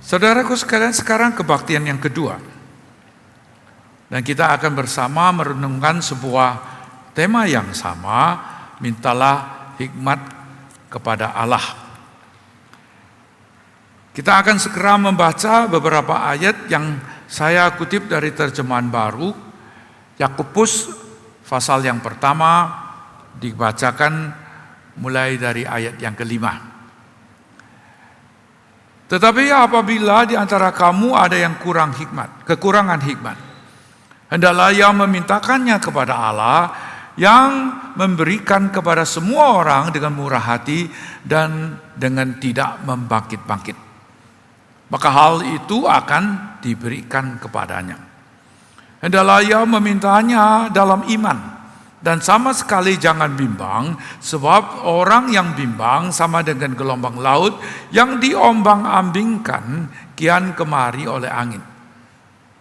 Saudaraku sekalian, sekarang kebaktian yang kedua. Dan kita akan bersama merenungkan sebuah tema yang sama, mintalah hikmat kepada Allah. Kita akan segera membaca beberapa ayat yang saya kutip dari terjemahan baru. Yakobus pasal yang pertama dibacakan mulai dari ayat yang kelima. Tetapi apabila di antara kamu ada yang kekurangan hikmat, hendaklah ia memintakannya kepada Allah yang memberikan kepada semua orang dengan murah hati dan dengan tidak membangkit-bangkit. Maka hal itu akan diberikan kepadanya. Hendaklah ia memintanya dalam iman. Dan sama sekali jangan bimbang, sebab orang yang bimbang sama dengan gelombang laut yang diombang-ambingkan kian kemari oleh angin.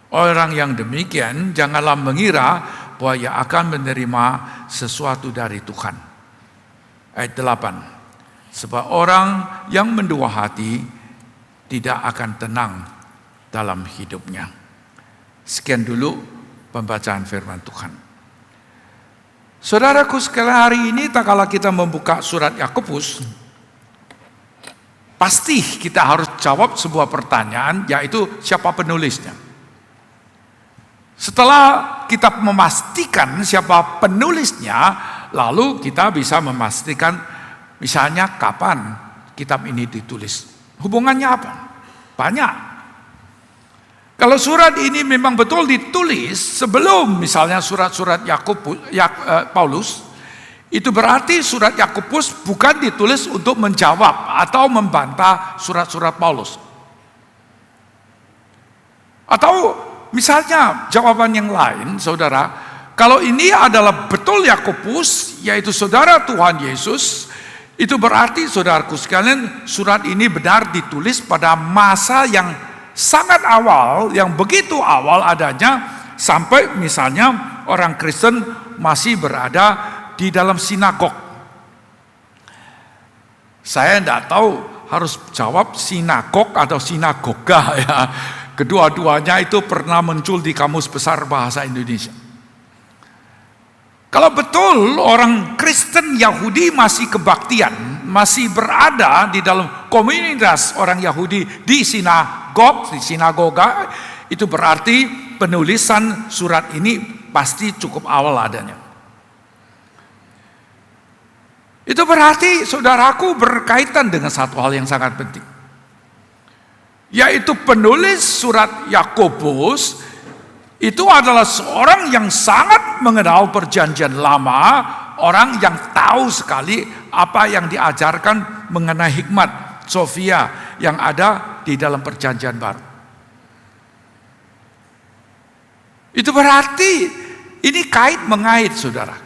Orang yang demikian janganlah mengira bahwa ia akan menerima sesuatu dari Tuhan. Ayat 8. Sebab orang yang mendua hati tidak akan tenang dalam hidupnya. Sekian dulu pembacaan firman Tuhan. Saudaraku sekalian, hari ini tak kala kita membuka surat Yakobus, pasti kita harus jawab sebuah pertanyaan, yaitu siapa penulisnya. Setelah kita memastikan siapa penulisnya, lalu kita bisa memastikan misalnya kapan kitab ini ditulis. Hubungannya apa? Banyak. Kalau surat ini memang betul ditulis sebelum misalnya surat-surat Paulus, itu berarti surat Yakobus bukan ditulis untuk menjawab atau membantah surat-surat Paulus. Atau misalnya jawaban yang lain, saudara, kalau ini adalah betul Yakobus, yaitu saudara Tuhan Yesus, itu berarti saudaraku sekalian, surat ini benar ditulis pada masa yang sangat awal, yang begitu awal adanya, sampai misalnya orang Kristen masih berada di dalam sinagog. Saya tidak tahu harus jawab sinagog atau sinagoga ya. Kedua-duanya itu pernah muncul di Kamus Besar Bahasa Indonesia. Kalau betul orang Kristen Yahudi masih kebaktian, masih berada di dalam komunitas orang Yahudi di sinagoga, itu berarti penulisan surat ini pasti cukup awal adanya. Itu berarti saudaraku berkaitan dengan satu hal yang sangat penting, yaitu penulis surat Yakobus itu adalah seorang yang sangat mengenal perjanjian lama, orang yang tahu sekali apa yang diajarkan mengenai hikmat Sofia yang ada di dalam perjanjian baru. Itu berarti ini kait mengait, saudara.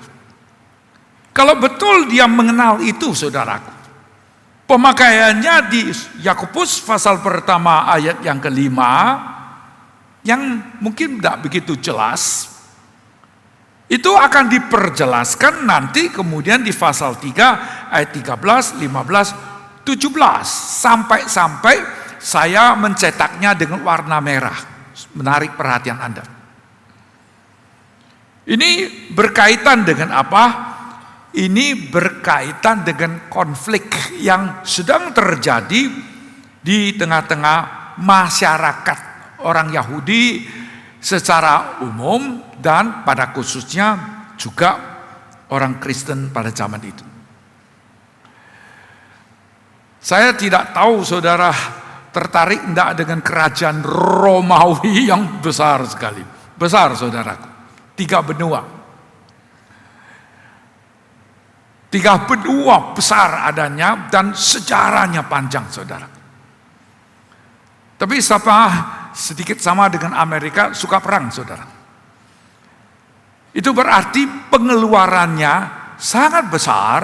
Kalau betul dia mengenal itu, saudaraku, pemakaiannya di Yakobus pasal pertama ayat yang kelima, yang mungkin tidak begitu jelas, itu akan diperjelaskan nanti kemudian di pasal 3 ayat 13, 15, 17, sampai saya mencetaknya dengan warna merah, menarik perhatian Anda. Ini berkaitan dengan apa? Ini berkaitan dengan konflik yang sedang terjadi di tengah-tengah masyarakat orang Yahudi secara umum dan pada khususnya juga orang Kristen pada zaman itu. Saya tidak tahu saudara tertarik enggak dengan kerajaan Romawi yang besar sekali. Besar saudaraku. 3 benua. 3 benua besar adanya dan sejarahnya panjang, saudara. Tapi sedikit sama dengan Amerika, suka perang, saudara. Itu berarti pengeluarannya sangat besar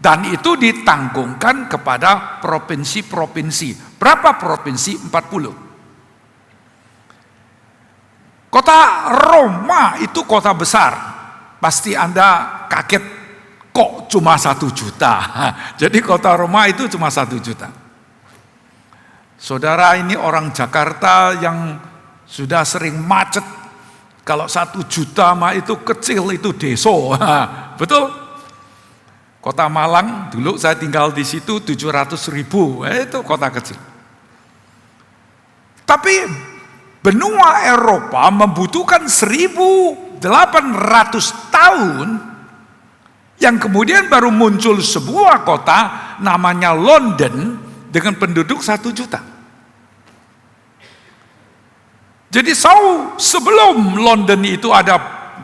dan itu ditanggungkan kepada provinsi-provinsi. Berapa provinsi? 40. Kota Roma itu kota besar. Pasti Anda kaget, kok cuma 1 juta. Jadi kota Roma itu cuma 1 juta. Saudara ini orang Jakarta yang sudah sering macet. Kalau 1 juta mah itu kecil, itu deso. Betul? Kota Malang, dulu saya tinggal di situ 700.000, itu kota kecil. Tapi benua Eropa membutuhkan 1.800 tahun yang kemudian baru muncul sebuah kota namanya London dengan penduduk 1 juta. Jadi sebelum London itu ada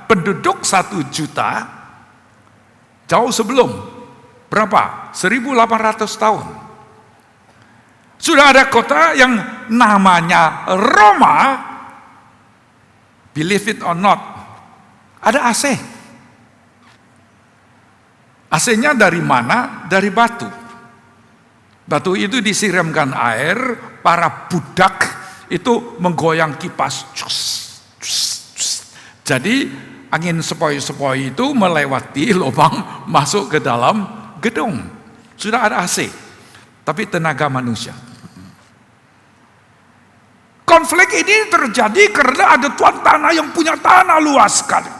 penduduk 1 juta, jauh sebelum, berapa? 1.800 tahun. Sudah ada kota yang namanya Roma, believe it or not, ada AC. AC-nya dari mana? Dari batu. Batu itu disiramkan air, para budak itu menggoyang kipas. Jadi angin sepoi-sepoi itu melewati lubang masuk ke dalam gedung. Sudah ada AC, tapi tenaga manusia. Konflik ini terjadi karena ada tuan tanah yang punya tanah luas sekali.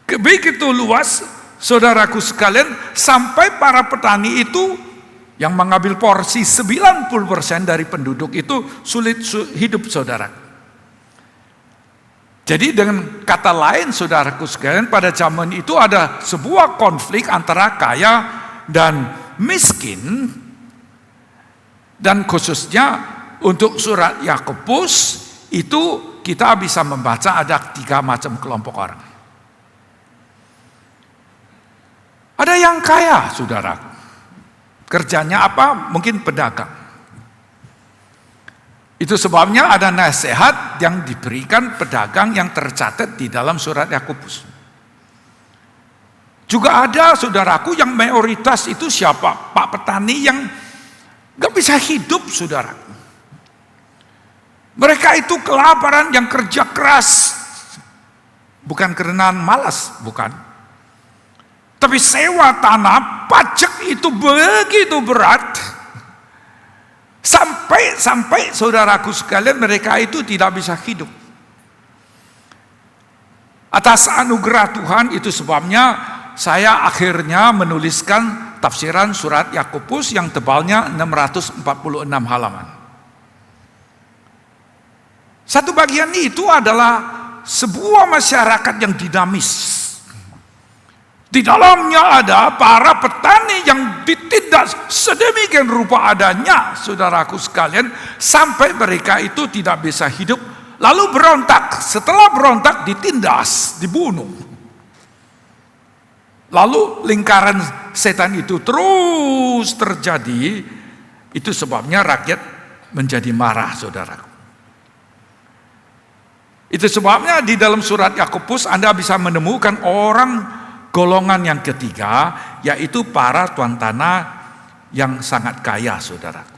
Begitu luas, saudaraku sekalian, sampai para petani itu yang mengambil porsi 90% dari penduduk itu sulit hidup, saudara. Jadi dengan kata lain, saudaraku sekalian, pada zaman itu ada sebuah konflik antara kaya dan miskin. Dan khususnya untuk surat Yakobus itu kita bisa membaca ada 3 macam kelompok orang. Ada yang kaya, saudara. Kerjanya apa? Mungkin pedagang. Itu sebabnya ada nasihat yang diberikan pedagang yang tercatat di dalam surat Yakobus. Juga ada, saudaraku, yang mayoritas itu siapa? Pak petani yang gak bisa hidup, saudara. Mereka itu kelaparan, yang kerja keras. Bukan karena malas, bukan. Tapi sewa tanah, pajak itu begitu berat. Sampai saudaraku sekalian, mereka itu tidak bisa hidup. Atas anugerah Tuhan, itu sebabnya saya akhirnya menuliskan tafsiran surat Yakobus yang tebalnya 646 halaman. Satu bagian itu adalah sebuah masyarakat yang dinamis. Di dalamnya ada para petani yang ditindas sedemikian rupa adanya, saudaraku sekalian, sampai mereka itu tidak bisa hidup, lalu berontak. Setelah berontak ditindas, dibunuh. Lalu lingkaran setan itu terus terjadi. Itu sebabnya rakyat menjadi marah, saudaraku. Itu sebabnya di dalam surat Yakobus Anda bisa menemukan orang golongan yang ketiga, yaitu para tuan tanah yang sangat kaya, saudaraku.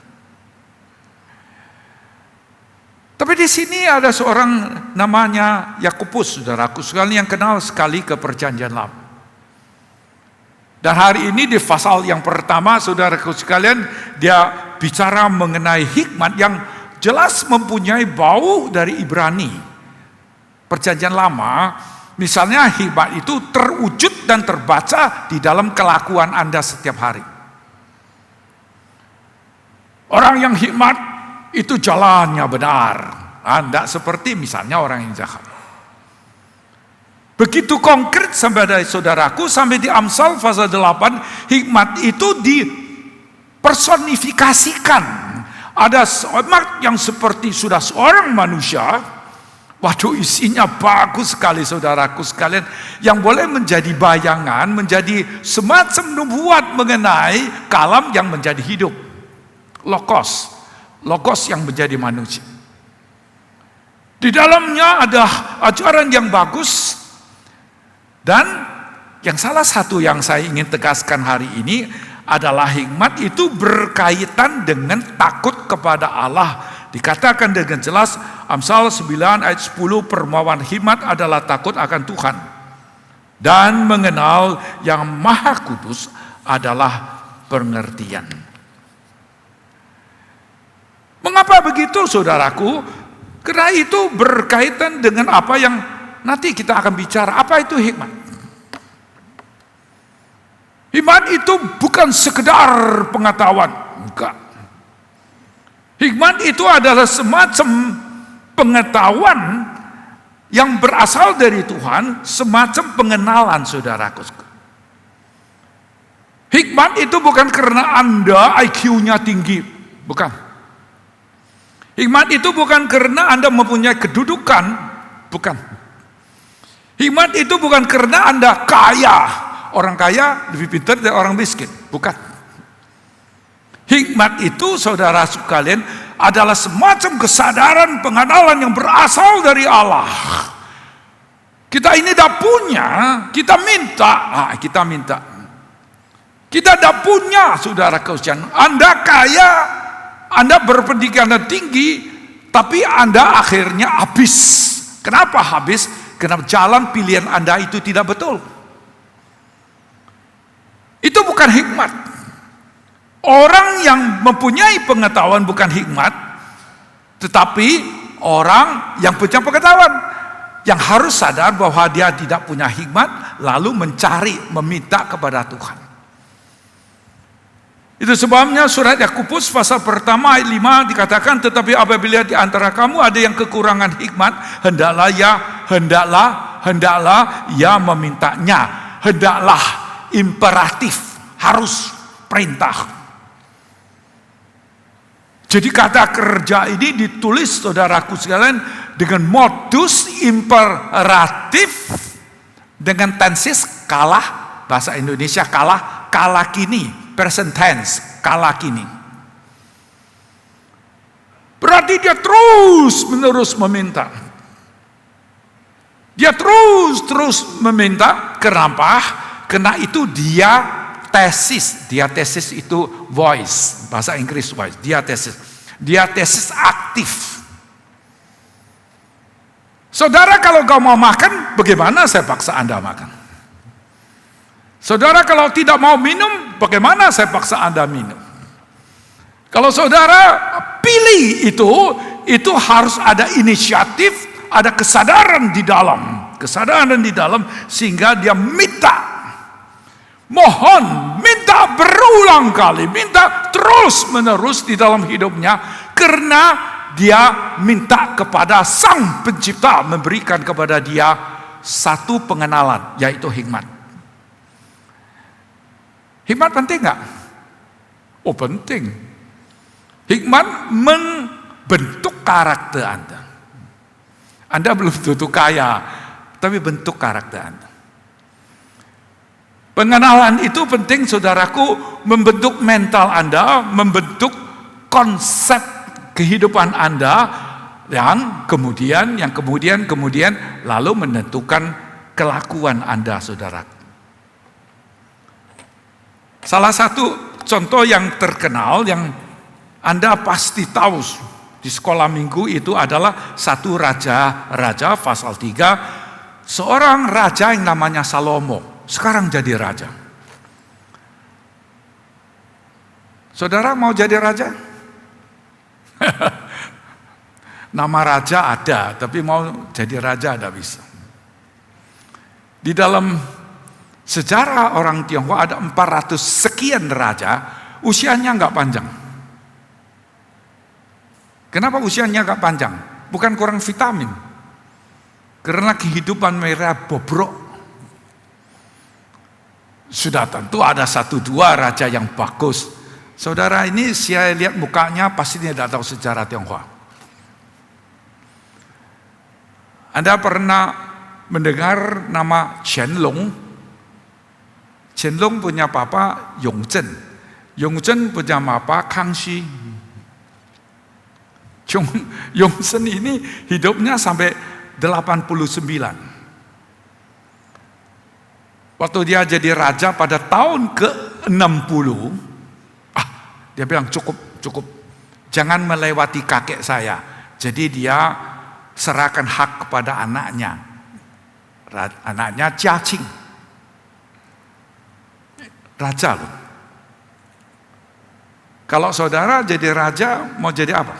Tapi di sini ada seorang namanya Yakobus, saudaraku sekalian, yang kenal sekali ke Perjanjian Lama. Dan hari ini di pasal yang pertama, saudaraku sekalian, dia bicara mengenai hikmat yang jelas mempunyai bau dari Ibrani. Perjanjian Lama, misalnya hikmat itu terwujud dan terbaca di dalam kelakuan Anda setiap hari. Orang yang hikmat itu jalannya benar. Tidak seperti misalnya orang yang jahat. Begitu konkret sampai dari saudaraku, sampai di Amsal pasal 8, hikmat itu dipersonifikasikan. Ada hikmat yang seperti sudah seorang manusia. Waduh, isinya bagus sekali, saudaraku sekalian, yang boleh menjadi bayangan, menjadi semacam nubuat mengenai kalam yang menjadi hidup. Logos yang menjadi manusia. Di dalamnya ada ajaran yang bagus. Dan yang salah satu yang saya ingin tegaskan hari ini adalah hikmat itu berkaitan dengan takut kepada Allah. Dikatakan dengan jelas Amsal 9 ayat 10, permohonan hikmat adalah takut akan Tuhan dan mengenal yang maha kudus adalah pengertian. begitu saudaraku? Karena itu berkaitan dengan apa yang nanti kita akan bicara. Apa itu hikmat? Hikmat itu bukan sekedar pengetahuan. Enggak. Hikmat itu adalah semacam pengetahuan yang berasal dari Tuhan, semacam pengenalan saudaraku. Hikmat itu bukan karena Anda IQ-nya tinggi, bukan. Hikmat itu bukan karena Anda mempunyai kedudukan, bukan. Hikmat itu bukan karena Anda kaya, orang kaya lebih pintar dari orang miskin, bukan. Hikmat itu saudara sekalian adalah semacam kesadaran pengenalan yang berasal dari Allah. Kita ini tidak punya, kita minta. Kita tidak punya, saudara keusian. Anda kaya, Anda berpendidikan tinggi, tapi Anda akhirnya habis. Kenapa habis? Karena jalan pilihan Anda itu tidak betul. Itu bukan hikmat. Orang yang mempunyai pengetahuan bukan hikmat, tetapi orang yang punya pengetahuan, yang harus sadar bahwa dia tidak punya hikmat, lalu mencari, meminta kepada Tuhan. Itu sebabnya surat Yakobus pasal pertama ayat 5 dikatakan, tetapi apabila di antara kamu ada yang kekurangan hikmat, hendaklah ia memintanya. Hendaklah imperatif, harus, perintah. Jadi kata kerja ini ditulis saudaraku sekalian dengan modus imperatif, dengan tenses kalah, bahasa Indonesia kalah, kala kini, present tense, kala kini. Berarti dia terus menerus meminta. Dia terus meminta. Kenapa? Karena itu dia tesis itu voice, bahasa Inggris voice, dia tesis aktif. Saudara, kalau kau mau makan, bagaimana saya paksa Anda makan? Saudara, kalau tidak mau minum, bagaimana saya paksa Anda minum? Kalau saudara pilih itu harus ada inisiatif, ada kesadaran di dalam, sehingga dia minta. Mohon, minta berulang kali, minta terus menerus di dalam hidupnya, karena dia minta kepada Sang Pencipta memberikan kepada dia satu pengenalan, yaitu hikmat. Hikmat penting nggak? Oh, penting. Hikmat membentuk karakter Anda. Anda belum tentu kaya, tapi bentuk karakter Anda. Pengenalan itu penting saudaraku, membentuk mental Anda, membentuk konsep kehidupan Anda, yang kemudian lalu menentukan kelakuan Anda, saudara. Salah satu contoh yang terkenal yang Anda pasti tahu di sekolah minggu itu adalah satu raja pasal 3, seorang raja yang namanya Salomo. Sekarang jadi raja. Saudara mau jadi raja? Nama raja ada, tapi mau jadi raja tidak bisa. Di dalam sejarah orang Tionghoa ada 400 sekian raja, usianya nggak panjang. Kenapa usianya nggak panjang? Bukan kurang vitamin, karena kehidupan mereka bobrok. Sudah tentu ada 1-2 raja yang bagus. Saudara, ini saya lihat mukanya pasti tidak tahu sejarah Tionghoa. Anda pernah mendengar nama Qianlong? Qianlong punya papa Yongzhen. Yongzhen punya papa Kangxi. Yongzhen ini hidupnya sampai 89. Waktu dia jadi raja pada tahun ke-60, dia bilang cukup, jangan melewati kakek saya. Jadi dia serahkan hak kepada anaknya Jia Qing, raja loh. Kalau saudara jadi raja mau jadi apa?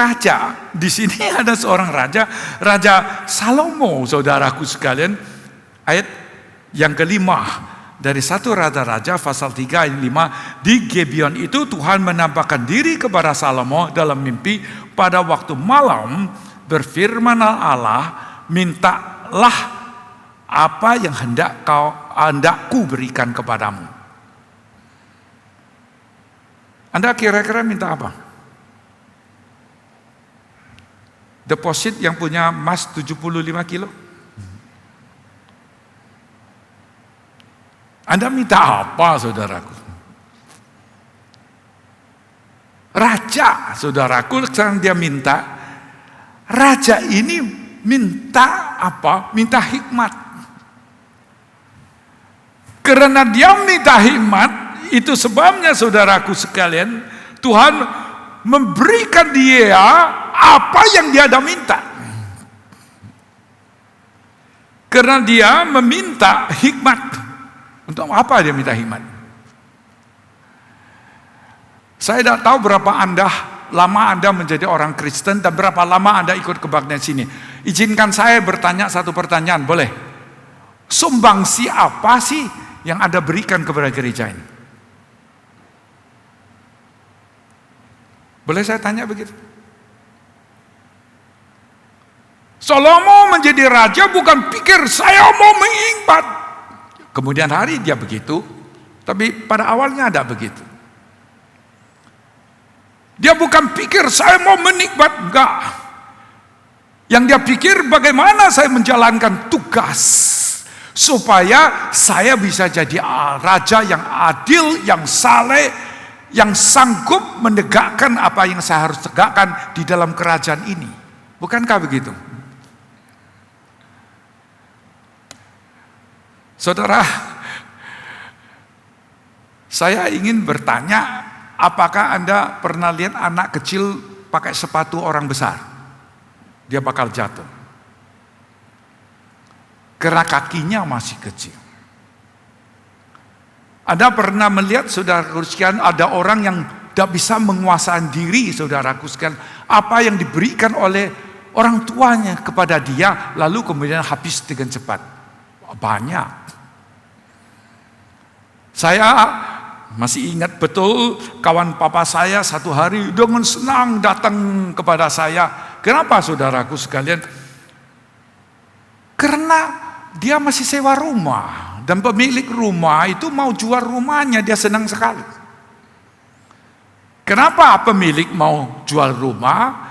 raja. Di sini ada seorang raja, Raja Salomo, saudaraku sekalian. Ayat yang kelima dari 1 Raja-Raja pasal 3 ayat 5. Di Gibeon itu Tuhan menampakkan diri kepada Salomo dalam mimpi pada waktu malam. Berfirmanlah Allah, mintalah apa yang hendakku berikan kepadamu. Anda kira-kira minta apa? Deposit yang punya emas 75 kilo? Anda minta apa, saudaraku? Raja, saudaraku, sekarang dia minta. Raja ini minta apa? Minta hikmat. Karena dia minta hikmat, itu sebabnya saudaraku sekalian, Tuhan memberikan dia apa yang dia ada minta. Karena dia meminta hikmat. Untuk apa dia minta hikmat? Saya tidak tahu berapa lama Anda menjadi orang Kristen dan berapa lama Anda ikut kebaktian sini. Izinkan saya bertanya satu pertanyaan, boleh? Sumbangsi apa sih yang Anda berikan kepada gereja ini? Boleh saya tanya begitu? Salomo menjadi raja bukan pikir saya mau mengikbat. Kemudian hari dia begitu, tapi pada awalnya ada begitu. Dia bukan pikir saya mau menikmat, enggak. Yang dia pikir bagaimana saya menjalankan tugas supaya saya bisa jadi raja yang adil, yang saleh, yang sanggup menegakkan apa yang saya harus tegakkan di dalam kerajaan ini. Bukankah begitu? Saudara, saya ingin bertanya, apakah Anda pernah lihat anak kecil pakai sepatu orang besar? Dia bakal jatuh. Karena kakinya masih kecil. Anda pernah melihat, saudaraku sekalian, ada orang yang tidak bisa menguasai diri, saudaraku sekalian, apa yang diberikan oleh orang tuanya kepada dia, lalu kemudian habis dengan cepat. Banyak. Saya masih ingat betul kawan papa saya satu hari dengan senang datang kepada saya. Kenapa, saudaraku sekalian? Karena dia masih sewa rumah dan pemilik rumah itu mau jual rumahnya, dia senang sekali. Kenapa pemilik mau jual rumah?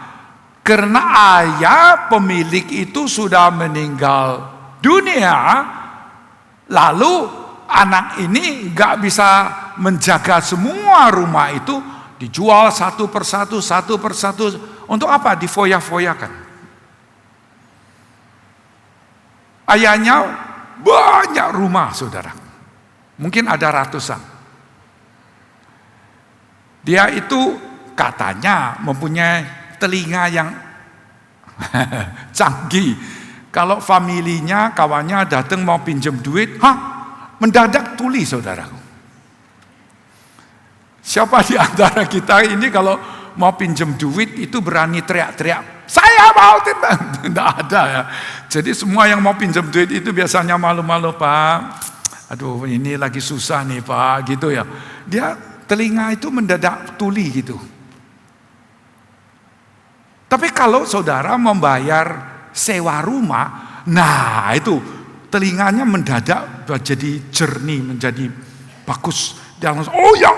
Karena ayah pemilik itu sudah meninggal dunia, lalu anak ini gak bisa menjaga semua rumah itu, dijual satu persatu. Untuk apa? Difoya-foyakan. Ayahnya banyak rumah, saudara. Mungkin ada ratusan. Dia itu katanya mempunyai telinga yang canggih. Kalau familinya, kawannya datang mau pinjam duit, mendadak tuli, saudaraku. Siapa di antara kita ini kalau mau pinjam duit itu berani teriak-teriak, saya mau tidak? Tidak ada ya. Jadi semua yang mau pinjam duit itu biasanya malu-malu, Pak. Aduh, ini lagi susah nih, Pak, gitu ya. Dia telinga itu mendadak tuli gitu. Tapi kalau saudara membayar sewa rumah, nah itu telinganya mendadak jadi jernih, menjadi bagus. Dia langsung, oh ya,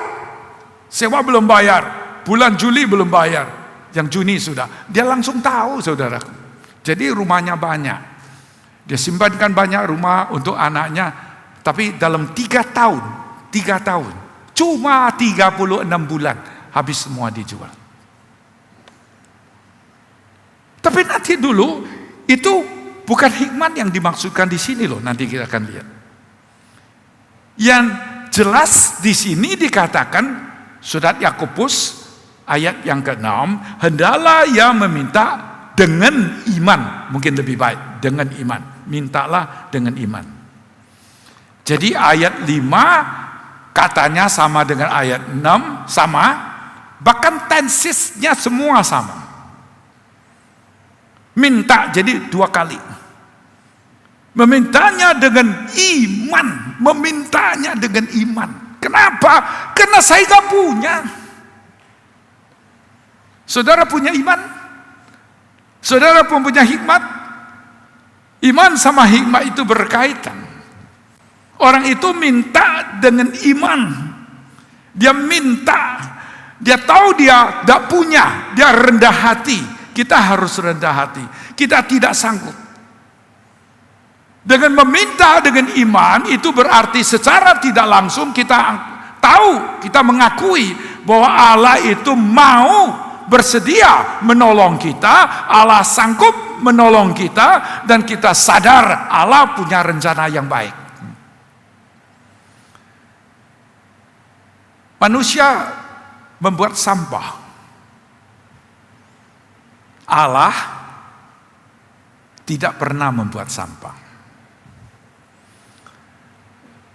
sewa belum bayar, bulan Juli belum bayar, yang Juni sudah. Dia langsung tahu, saudara. Jadi rumahnya banyak. Dia simpankan banyak rumah untuk anaknya, tapi dalam 3 tahun, cuma 36 bulan habis semua dijual. Tapi nanti dulu itu bukan hikmat yang dimaksudkan di sini loh, nanti kita akan lihat. Yang jelas di sini dikatakan surat Yakobus ayat yang ke-6, hendaklah ia meminta dengan iman, mungkin lebih baik dengan iman. Mintalah dengan iman. Jadi ayat 5 katanya sama dengan ayat 6, sama, bahkan tensesnya semua sama. Minta jadi 2 kali. Memintanya dengan iman. Memintanya dengan iman. Kenapa? Karena saya gak punya. Saudara punya iman? Saudara pun punya hikmat? Iman sama hikmat itu berkaitan. Orang itu minta dengan iman. Dia minta. Dia tahu dia tidak punya. Dia rendah hati. Kita harus rendah hati. Kita tidak sanggup. Dengan meminta dengan iman itu berarti secara tidak langsung kita tahu, kita mengakui bahwa Allah itu mau bersedia menolong kita, Allah sanggup menolong kita, dan kita sadar Allah punya rencana yang baik. Manusia membuat sampah. Allah tidak pernah membuat sampah.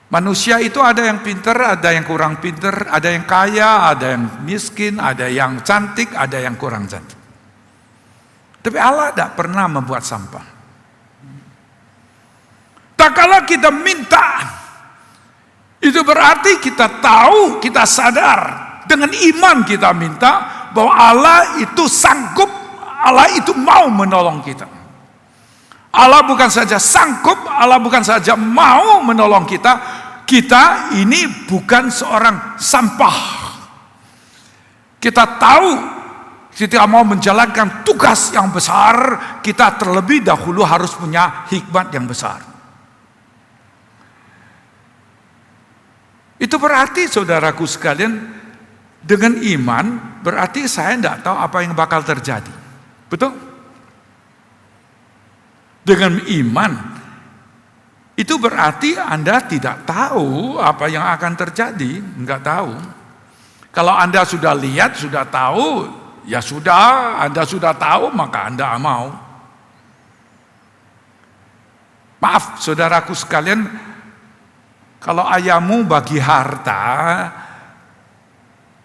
Manusia itu ada yang pintar, ada yang kurang pintar, ada yang kaya, ada yang miskin, ada yang cantik, ada yang kurang cantik. Tapi Allah tidak pernah membuat sampah. Tak kala kita minta, itu berarti kita tahu, kita sadar, dengan iman kita minta bahwa Allah itu sanggup, Allah itu mau menolong kita. Allah bukan saja sanggup, Allah bukan saja mau menolong kita. Kita ini bukan seorang sampah. Kita tahu kita mau menjalankan tugas yang besar, kita terlebih dahulu harus punya hikmat yang besar. Itu berarti saudaraku sekalian, dengan iman berarti saya tidak tahu apa yang bakal terjadi. Betul? Dengan iman, itu berarti Anda tidak tahu apa yang akan terjadi, enggak tahu. Kalau Anda sudah lihat, sudah tahu, ya sudah, Anda sudah tahu, maka Anda mau. Maaf, saudaraku sekalian, kalau ayahmu bagi harta,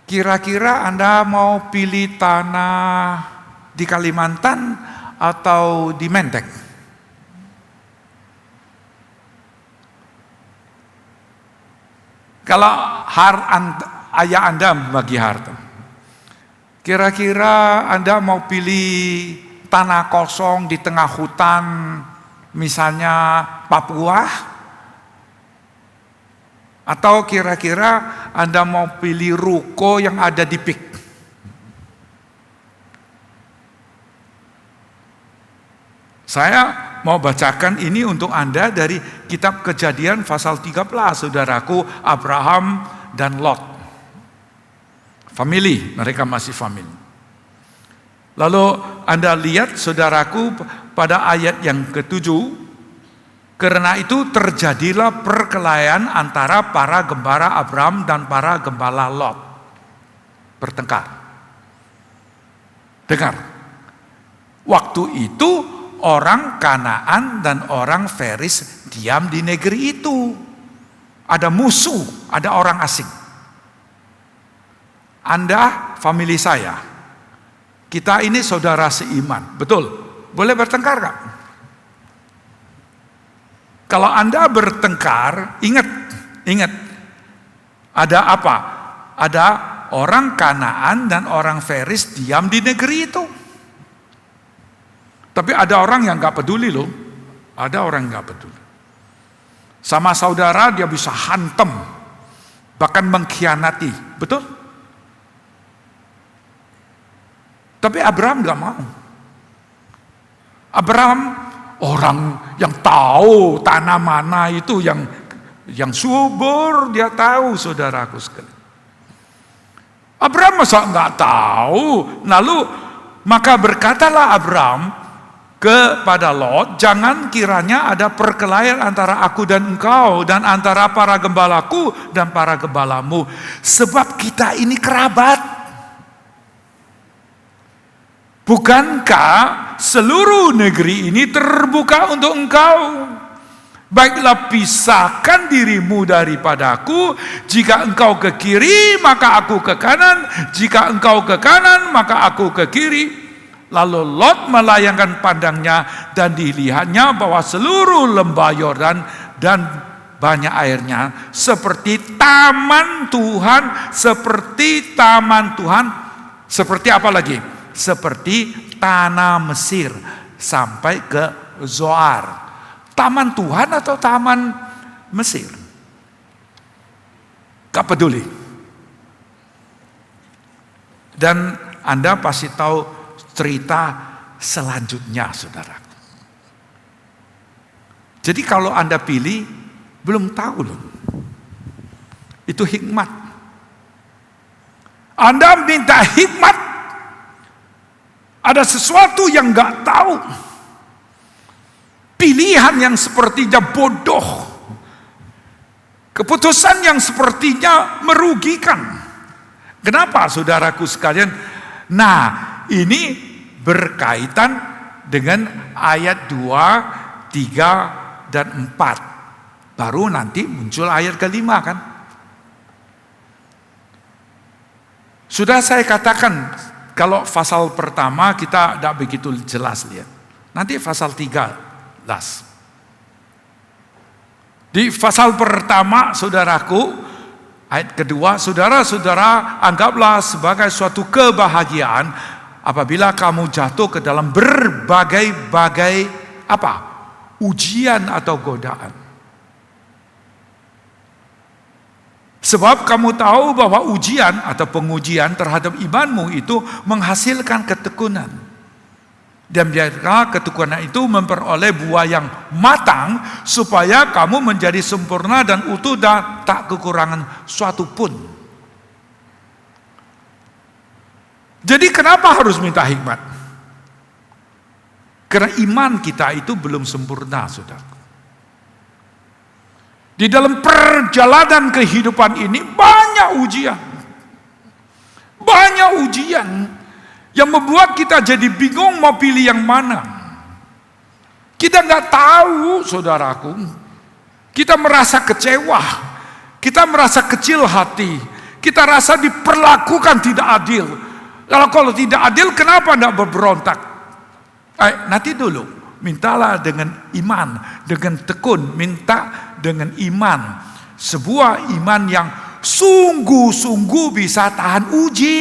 kira-kira Anda mau pilih tanah di Kalimantan atau di Menteng? Kalau ayah Anda bagi harta, kira-kira Anda mau pilih tanah kosong di tengah hutan, misalnya Papua? Atau kira-kira Anda mau pilih ruko yang ada di Pik? Saya mau bacakan ini untuk Anda dari kitab Kejadian pasal 13, saudaraku, Abraham dan Lot. Family, mereka masih family. Lalu Anda lihat saudaraku pada ayat yang ke-7, karena itu terjadilah perkelahian antara para gembala Abraham dan para gembala Lot. Bertengkar. Dengar. Waktu itu orang Kanaan dan orang Feris diam di negeri itu. Ada musuh, ada orang asing. Anda, famili saya, kita ini saudara seiman, betul? Boleh bertengkar gak? Kalau Anda bertengkar, ingat, ada apa? Ada orang Kanaan dan orang Feris diam di negeri itu. Tapi ada orang yang gak peduli loh. Ada orang yang gak peduli. Sama saudara dia bisa hantam. Bahkan mengkhianati. Betul? Tapi Abraham gak mau. Abraham orang yang tahu tanah mana itu yang subur, dia tahu, saudaraku sekalian. Abraham masa gak tahu? Lalu maka berkatalah Abraham kepada Lot, jangan kiranya ada perkelahian antara aku dan engkau, dan antara para gembalaku dan para gembalamu, sebab kita ini kerabat. Bukankah seluruh negeri ini terbuka untuk engkau? Baiklah, pisahkan dirimu daripadaku. Jika engkau ke kiri, maka aku ke kanan. Jika engkau ke kanan, maka aku ke kiri. Lalu Lot melayangkan pandangnya dan dilihatnya bahwa seluruh lembah Yordan dan banyak airnya seperti taman Tuhan, seperti taman Tuhan, seperti apa lagi? Seperti tanah Mesir sampai ke Zoar. Taman Tuhan atau taman Mesir? Gak peduli. Dan Anda pasti tahu cerita selanjutnya, saudara. Jadi kalau Anda pilih, belum tahu loh. Itu hikmat. Anda minta hikmat, ada sesuatu yang gak tahu. Pilihan yang sepertinya bodoh. Keputusan yang sepertinya merugikan. Kenapa, saudaraku sekalian? Nah, ini berkaitan dengan ayat 2, 3, dan 4. Baru nanti muncul ayat kelima kan. Sudah saya katakan, kalau pasal pertama kita tidak begitu jelas lihat. Nanti pasal 13. Di pasal pertama, saudaraku, ayat kedua, saudara-saudara, anggaplah sebagai suatu kebahagiaan apabila kamu jatuh ke dalam berbagai-bagai apa? Ujian atau godaan. Sebab kamu tahu bahwa ujian atau pengujian terhadap imanmu itu menghasilkan ketekunan. Dan biarlah ketekunan itu memperoleh buah yang matang supaya kamu menjadi sempurna dan utuh dan tak kekurangan suatu pun. Jadi kenapa harus minta hikmat? Karena iman kita itu belum sempurna, saudara. Di dalam perjalanan kehidupan ini banyak ujian. Banyak ujian yang membuat kita jadi bingung mau pilih yang mana. Kita nggak tahu, saudaraku. Kita merasa kecewa. Kita merasa kecil hati. Kita rasa diperlakukan tidak adil. Kalau tidak adil, kenapa tidak berberontak? Nanti dulu, mintalah dengan iman, dengan tekun, minta dengan iman. Sebuah iman yang sungguh-sungguh bisa tahan uji.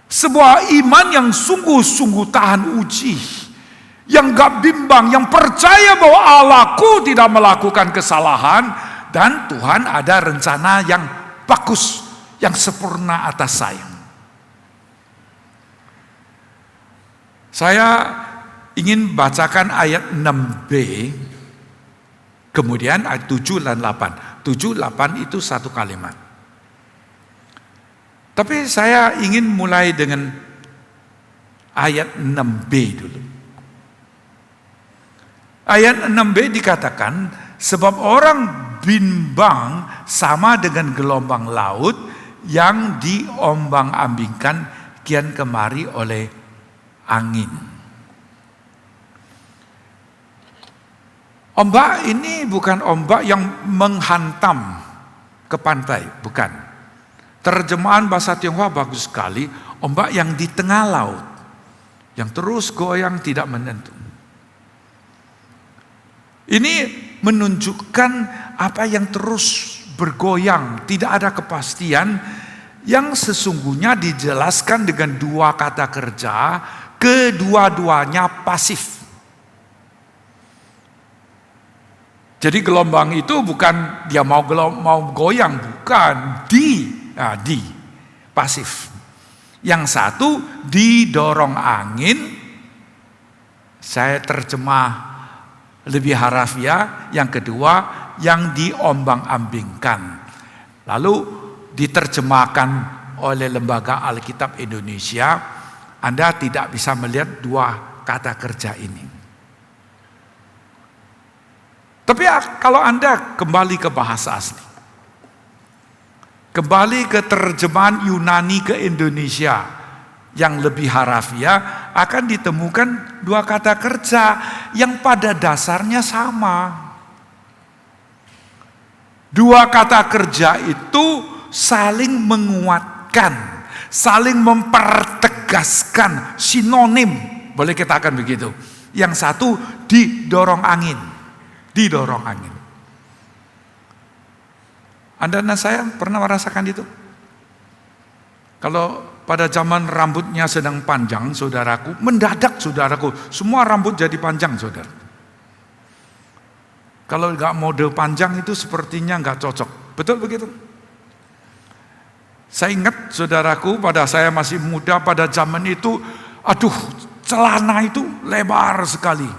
Sebuah iman yang sungguh-sungguh tahan uji. Yang gak bimbang, yang percaya bahwa Allahku tidak melakukan kesalahan. Dan Tuhan ada rencana yang bagus, yang sempurna atas saya. Saya ingin bacakan ayat 6b. Kemudian ayat 7 dan 8. 7, 8 itu satu kalimat. Tapi saya ingin mulai dengan ayat 6b dulu. Ayat 6b dikatakan, sebab orang bimbang sama dengan gelombang laut yang diombang-ambingkan kian kemari oleh angin. Ombak ini bukan ombak yang menghantam ke pantai, bukan. Terjemahan bahasa Tionghoa bagus sekali, ombak yang di tengah laut, yang terus goyang tidak menentu. Ini menunjukkan apa yang terus bergoyang, tidak ada kepastian, yang sesungguhnya dijelaskan dengan dua kata kerja, kedua-duanya pasif. Jadi gelombang itu bukan dia mau goyang, bukan, di pasif. Yang satu didorong angin, saya terjemah lebih harafiah. Yang kedua yang diombang-ambingkan. Lalu diterjemahkan oleh Lembaga Alkitab Indonesia. Anda tidak bisa melihat dua kata kerja ini. Tapi kalau Anda kembali ke bahasa asli, kembali ke terjemahan Yunani ke Indonesia yang lebih harafiah, akan ditemukan dua kata kerja yang pada dasarnya sama. Dua kata kerja itu saling menguatkan, saling mempertegaskan, sinonim, boleh kita katakan begitu. Yang satu didorong angin, didorong angin. Anda dan saya pernah merasakan itu? Kalau pada zaman rambutnya sedang panjang, saudaraku, mendadak saudaraku, semua rambut jadi panjang, saudara. Kalau nggak model panjang itu sepertinya nggak cocok. Betul begitu? Saya ingat saudaraku, pada saya masih muda pada zaman itu, aduh, celana itu lebar sekali.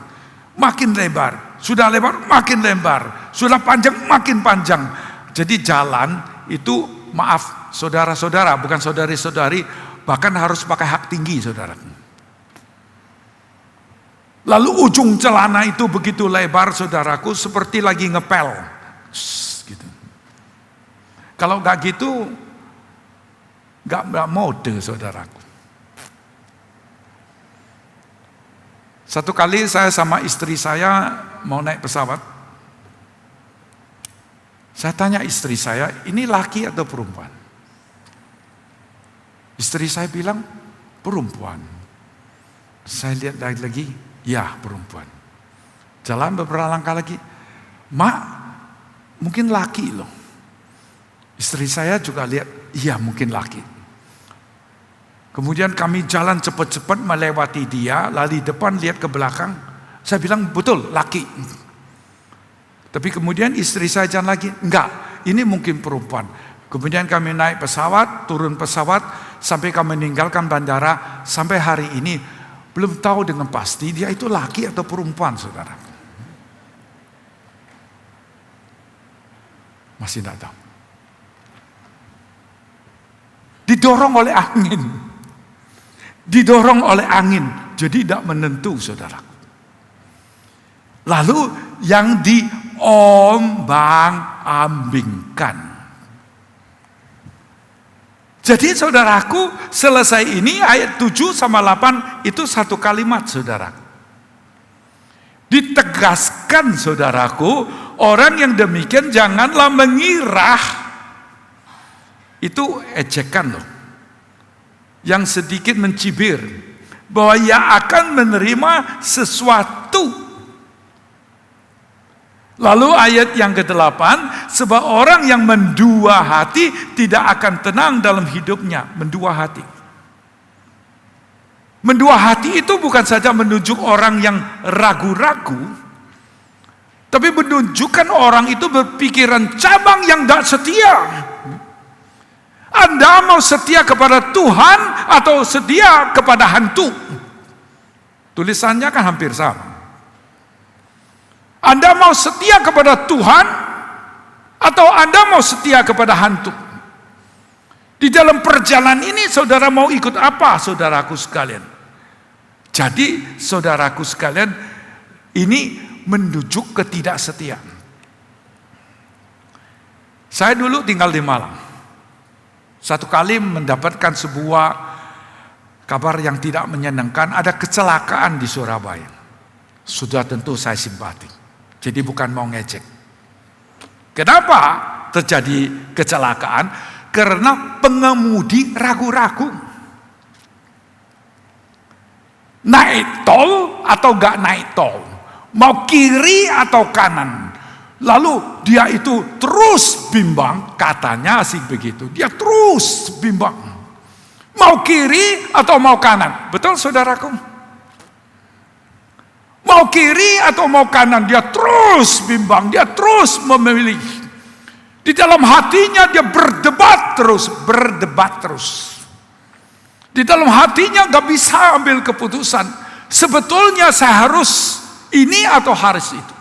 Makin lebar, sudah lebar makin lebar, sudah panjang makin panjang. Jadi jalan itu, maaf saudara-saudara, bukan saudari-saudari, bahkan harus pakai hak tinggi, saudaraku. Lalu ujung celana itu begitu lebar, saudaraku, seperti lagi ngepel. Gitu. Kalau nggak gitu, nggak mode, saudaraku. Satu kali saya sama istri saya mau naik pesawat. Saya tanya istri saya, ini laki atau perempuan? Istri saya bilang, perempuan. Saya lihat lagi, ya perempuan. Jalan beberapa langkah lagi, Mak, mungkin laki loh. Istri saya juga lihat, iya mungkin laki. Kemudian kami jalan cepat-cepat melewati dia, lalu di depan lihat ke belakang. Saya bilang, betul laki. Tapi kemudian istri saya jalan lagi, enggak, ini mungkin perempuan. Kemudian kami naik pesawat, turun pesawat, sampai kami meninggalkan bandara, sampai hari ini belum tahu dengan pasti dia itu laki atau perempuan, saudara. Masih tidak tahu. Didorong oleh angin. Didorong oleh angin. Jadi tidak menentu, saudara. Lalu yang diombang-ambingkan. Jadi saudaraku, selesai ini ayat 7 sama 8 itu satu kalimat, saudaraku. Ditegaskan, saudaraku, orang yang demikian janganlah mengira. Itu ejekan loh. Yang sedikit mencibir bahwa ia akan menerima sesuatu. Lalu ayat yang ke-8, sebab orang yang mendua hati tidak akan tenang dalam hidupnya. Mendua hati. Mendua hati itu bukan saja menunjuk orang yang ragu-ragu, tapi menunjukkan orang itu berpikiran cabang yang tidak setia. Anda mau setia kepada Tuhan atau setia kepada hantu? Tulisannya kan hampir sama. Anda mau setia kepada Tuhan atau Anda mau setia kepada hantu? Di dalam perjalanan ini saudara mau ikut apa, saudaraku sekalian? Jadi saudaraku sekalian, ini menunjuk ketidaksetiaan. Saya dulu tinggal di Malang. Satu kali mendapatkan sebuah kabar yang tidak menyenangkan, ada kecelakaan di Surabaya. Sudah tentu saya simpati. Jadi bukan mau ngejek. Kenapa terjadi kecelakaan? Karena pengemudi ragu-ragu. Naik tol atau gak naik tol? Mau kiri atau kanan? Lalu dia itu terus bimbang, katanya sih begitu. Dia terus bimbang. Mau kiri atau mau kanan? Betul saudaraku? Mau kiri atau mau kanan, dia terus bimbang, dia terus memilih. Di dalam hatinya dia berdebat terus. Di dalam hatinya gak bisa ambil keputusan. Sebetulnya saya harus ini atau harus itu.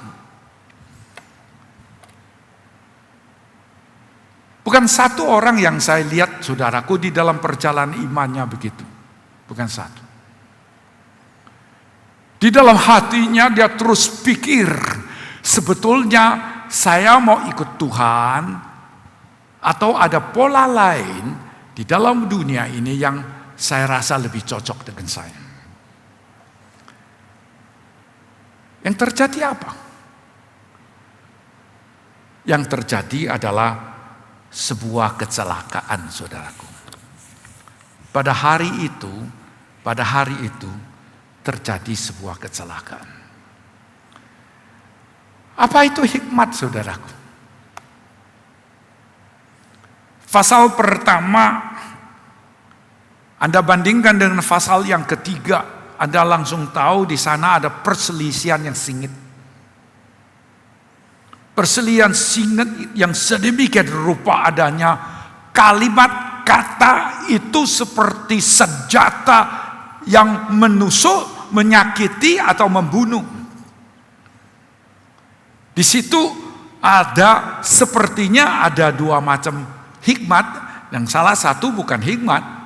Bukan satu orang yang saya lihat, saudaraku, di dalam perjalanan imannya begitu. Bukan satu. Di dalam hatinya dia terus pikir, sebetulnya saya mau ikut Tuhan atau ada pola lain di dalam dunia ini yang saya rasa lebih cocok dengan saya. Yang terjadi apa? Yang terjadi adalah sebuah kecelakaan, saudaraku. pada hari itu terjadi sebuah kecelakaan. Apa itu hikmat, saudaraku? Pasal pertama, Anda bandingkan dengan pasal yang ketiga, Anda langsung tahu di sana ada perselisihan yang sengit. Perselisihan singkat yang sedemikian rupa adanya, kalimat kata itu seperti senjata yang menusuk, menyakiti atau membunuh. Di situ sepertinya ada dua macam hikmat, yang salah satu bukan hikmat.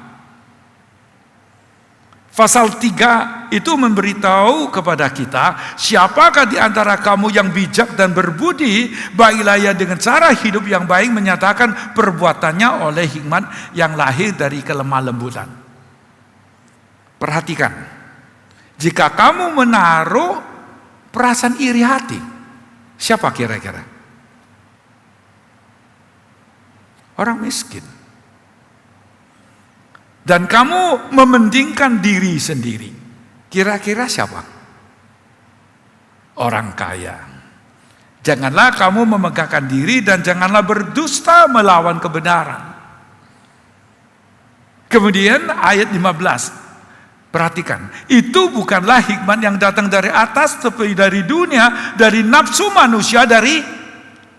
Pasal 3 itu memberitahu kepada kita, siapakah di antara kamu yang bijak dan berbudi, baiklah ia dengan cara hidup yang baik menyatakan perbuatannya oleh hikmat yang lahir dari kelemah lembutan. Perhatikan, jika kamu menaruh perasaan iri hati, siapa kira-kira? Orang miskin. Dan kamu mementingkan diri sendiri. Kira-kira siapa? Orang kaya. Janganlah kamu memegahkan diri dan janganlah berdusta melawan kebenaran. Kemudian ayat 15. Perhatikan, itu bukanlah hikmat yang datang dari atas, tapi dari dunia, dari nafsu manusia, dari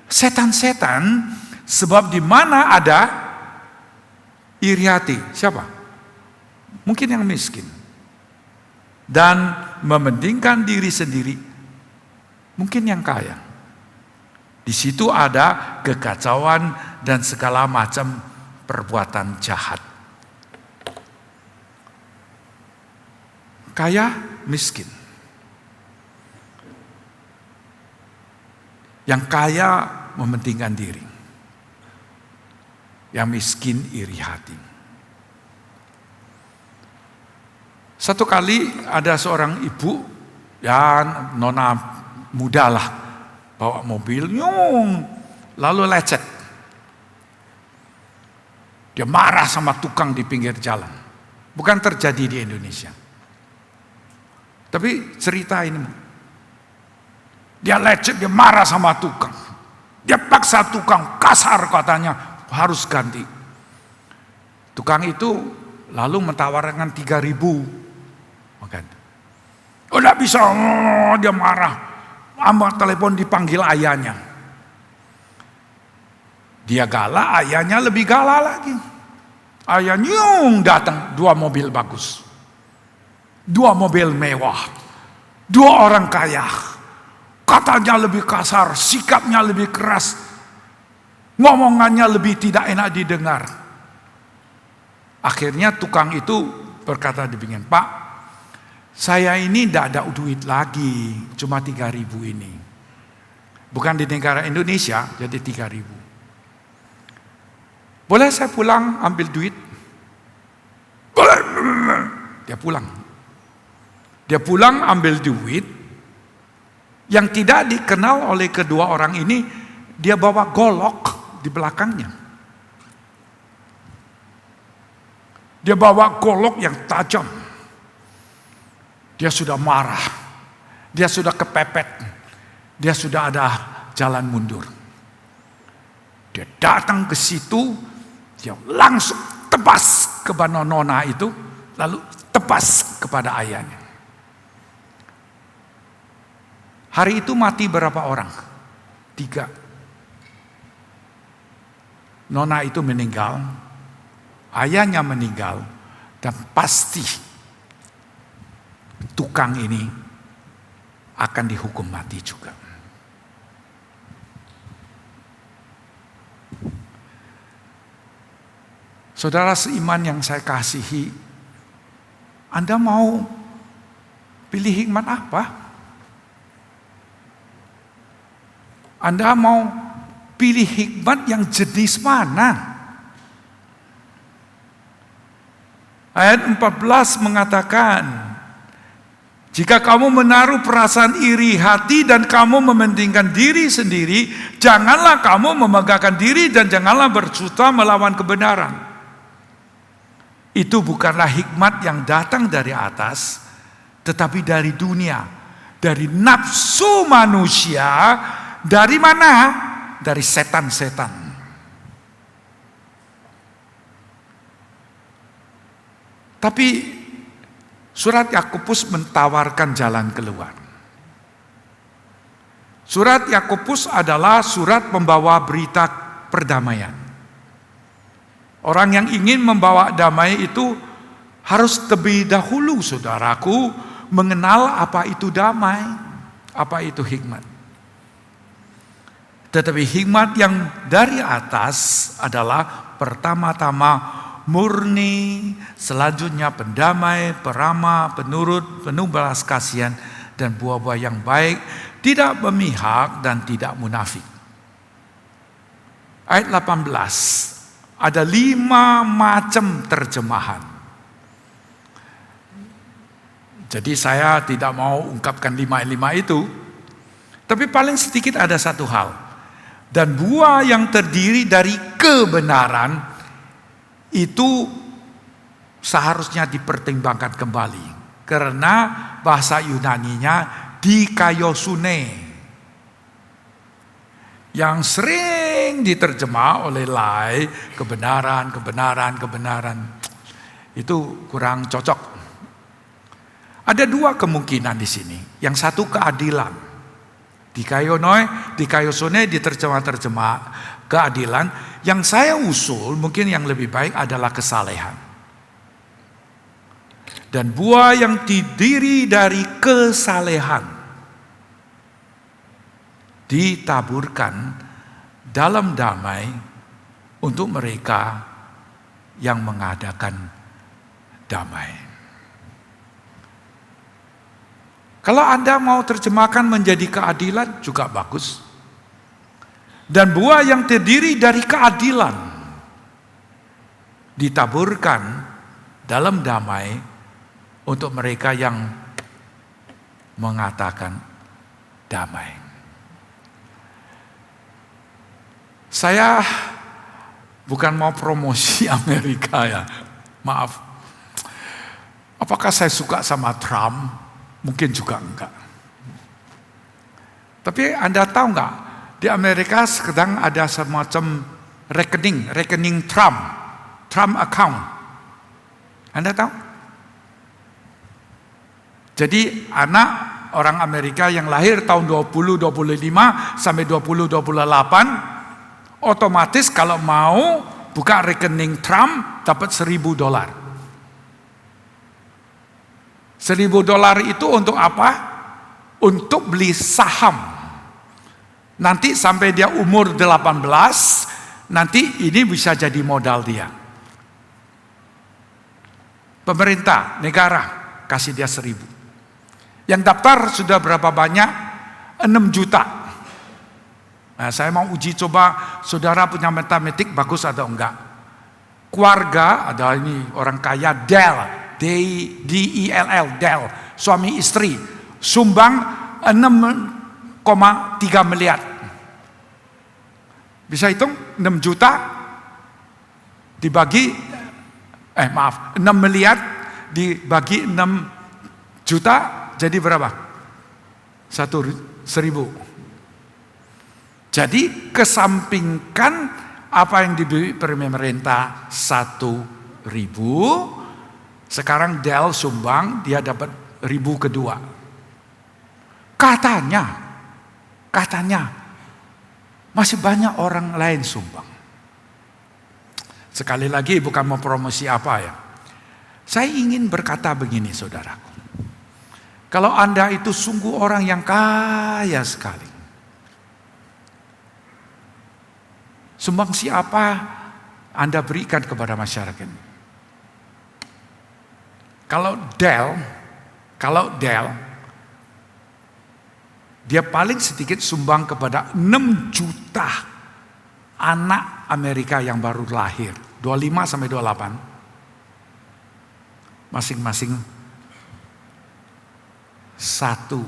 setan-setan. Sebab di mana ada iri hati, siapa? Mungkin yang miskin. Dan mementingkan diri sendiri, mungkin yang kaya. Di situ ada kekacauan dan segala macam perbuatan jahat. Kaya, miskin. Yang kaya mementingkan diri. Yang miskin iri hati. Satu kali ada seorang ibu, ya nona muda lah, bawa mobil, lalu lecet. Dia marah sama tukang di pinggir jalan. Bukan terjadi di Indonesia. Tapi cerita ini, dia lecet, dia marah sama tukang. Dia paksa tukang, kasar katanya, harus ganti. Tukang itu lalu mentawarkan 3.000. Oh, enggak bisa, dia marah. Ambil telepon, dipanggil ayahnya. Dia galak, ayahnya lebih galak lagi. Ayahnya datang, 2 mobil bagus. 2 mobil mewah. 2 orang kaya. Katanya lebih kasar, sikapnya lebih keras. Ngomongannya lebih tidak enak didengar. Akhirnya tukang itu berkata demikian, Pak, saya ini tidak ada duit lagi, cuma 3.000 ini. Bukan di negara Indonesia, jadi 3.000. Boleh saya pulang ambil duit? Boleh. Dia pulang. Dia pulang ambil duit. Yang tidak dikenal oleh kedua orang ini, dia bawa golok di belakangnya. Dia bawa golok yang tajam. Dia sudah marah, dia sudah kepepet, dia sudah ada jalan mundur. Dia datang ke situ, dia langsung tebas ke nona itu, lalu tebas kepada ayahnya. Hari itu mati berapa orang? 3. Nona itu meninggal, ayahnya meninggal, dan pasti tukang ini akan dihukum mati juga. Saudara seiman yang saya kasihi, Anda mau pilih hikmat apa? Anda mau pilih hikmat yang jenis mana? Ayat 14 mengatakan, jika kamu menaruh perasaan iri hati dan kamu mementingkan diri sendiri, janganlah kamu memegahkan diri dan janganlah bersusta melawan kebenaran. itu bukanlah hikmat yang datang dari atas, tetapi dari dunia, dari nafsu manusia. Dari mana? Dari setan-setan. Tapi surat Yakobus mentawarkan jalan keluar. Surat Yakobus adalah surat pembawa berita perdamaian. Orang yang ingin membawa damai itu harus terlebih dahulu, saudaraku, mengenal apa itu damai, apa itu hikmat. Tetapi hikmat yang dari atas adalah pertama-tama murni, selanjutnya pendamai, peramah, penurut, penuh belas kasihan, dan buah-buah yang baik, tidak memihak dan tidak munafik. Ayat 18, ada 5 macam terjemahan. Jadi saya tidak mau ungkapkan 5 itu, tapi paling sedikit ada satu hal. Dan buah yang terdiri dari kebenaran itu seharusnya dipertimbangkan kembali, karena bahasa Yunaninya dikaiosune, yang sering diterjemah oleh Lai kebenaran. Itu kurang cocok. Ada 2 kemungkinan di sini. Yang satu keadilan. Dikaiosune diterjemah keadilan. Yang saya usul mungkin yang lebih baik adalah kesalehan. Dan buah yang terdiri dari kesalehan ditaburkan dalam damai untuk mereka yang mengadakan damai. Kalau Anda mau terjemahkan menjadi keadilan juga bagus. Dan buah yang terdiri dari keadilan ditaburkan dalam damai untuk mereka yang mengatakan damai. Saya bukan mau promosi Amerika ya, maaf. Apakah saya suka sama Trump? Mungkin juga enggak. Tapi Anda tahu enggak, di Amerika sedang ada semacam rekening Trump account. Anda tahu? Jadi anak orang Amerika yang lahir tahun 2025 sampai 2028 otomatis kalau mau buka rekening Trump dapat $1.000. $1.000 itu untuk apa? Untuk beli saham. Nanti sampai dia umur 18, nanti ini bisa jadi modal dia. Pemerintah, negara kasih dia 1.000. Yang daftar sudah berapa banyak? 6 juta. Nah, saya mau uji coba saudara punya matematik bagus atau enggak. Keluarga, ada ini orang kaya D-E-L-L, suami istri, sumbang 6,3 miliar. Bisa hitung 6 juta dibagi, 6 miliar dibagi 6 juta jadi berapa? 1.000. Jadi kesampingkan apa yang diberi pemerintah 1.000, sekarang Dell sumbang, dia dapat 1.000 kedua. Katanya masih banyak orang lain sumbang. Sekali lagi bukan mau promosi apa ya. Saya ingin berkata begini, saudaraku. Kalau Anda itu sungguh orang yang kaya sekali, sumbang siapa Anda berikan kepada masyarakat? Kalau Dell, dia paling sedikit sumbang kepada 6 juta anak Amerika yang baru lahir, 25 sampai 28, masing-masing $1.000.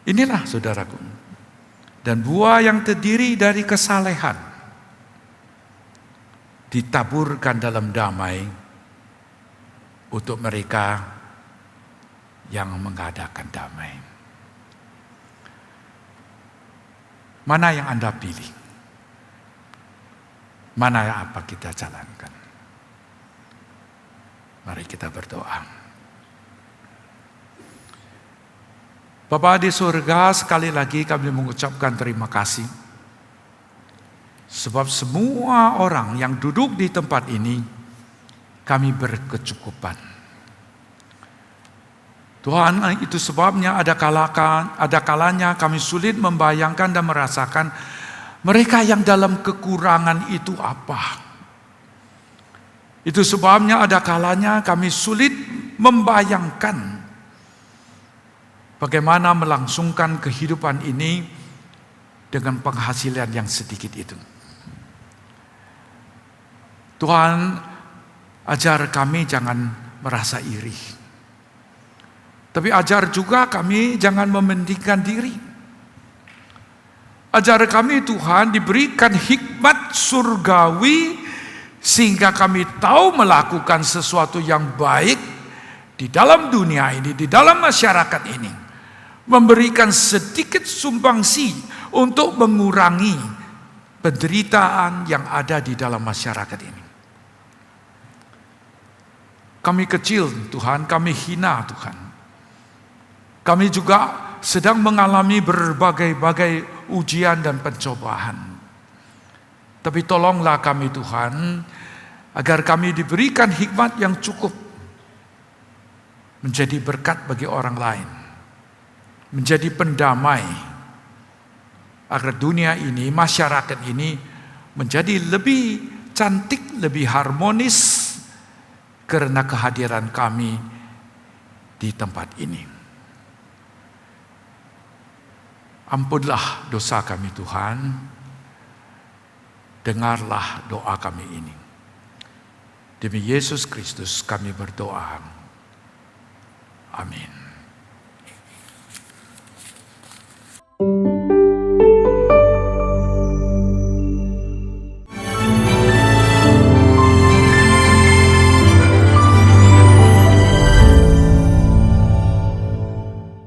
Inilah saudaraku, dan buah yang terdiri dari kesalehan ditaburkan dalam damai untuk mereka yang mengadakan damai. Mana yang Anda pilih? Mana yang apa kita jalankan? Mari kita berdoa. Bapa di surga, sekali lagi kami mengucapkan terima kasih. Sebab semua orang yang duduk di tempat ini, kami berkecukupan. Tuhan, itu sebabnya ada kalanya kami sulit membayangkan dan merasakan mereka yang dalam kekurangan itu apa. Itu sebabnya ada kalanya kami sulit membayangkan bagaimana melangsungkan kehidupan ini dengan penghasilan yang sedikit itu. Tuhan, ajar kami jangan merasa iri. Tapi ajar juga kami jangan mementingkan diri. Ajar kami Tuhan diberikan hikmat surgawi sehingga kami tahu melakukan sesuatu yang baik di dalam dunia ini, di dalam masyarakat ini. Memberikan sedikit sumbangsi untuk mengurangi penderitaan yang ada di dalam masyarakat ini. Kami kecil Tuhan, kami hina Tuhan. Kami juga sedang mengalami berbagai-bagai ujian dan pencobaan. Tapi tolonglah kami Tuhan, agar kami diberikan hikmat yang cukup menjadi berkat bagi orang lain, menjadi pendamai, agar dunia ini, masyarakat ini menjadi lebih cantik, lebih harmonis karena kehadiran kami di tempat ini. Ampunlah dosa kami Tuhan, dengarlah doa kami ini. Demi Yesus Kristus kami berdoa. Amin.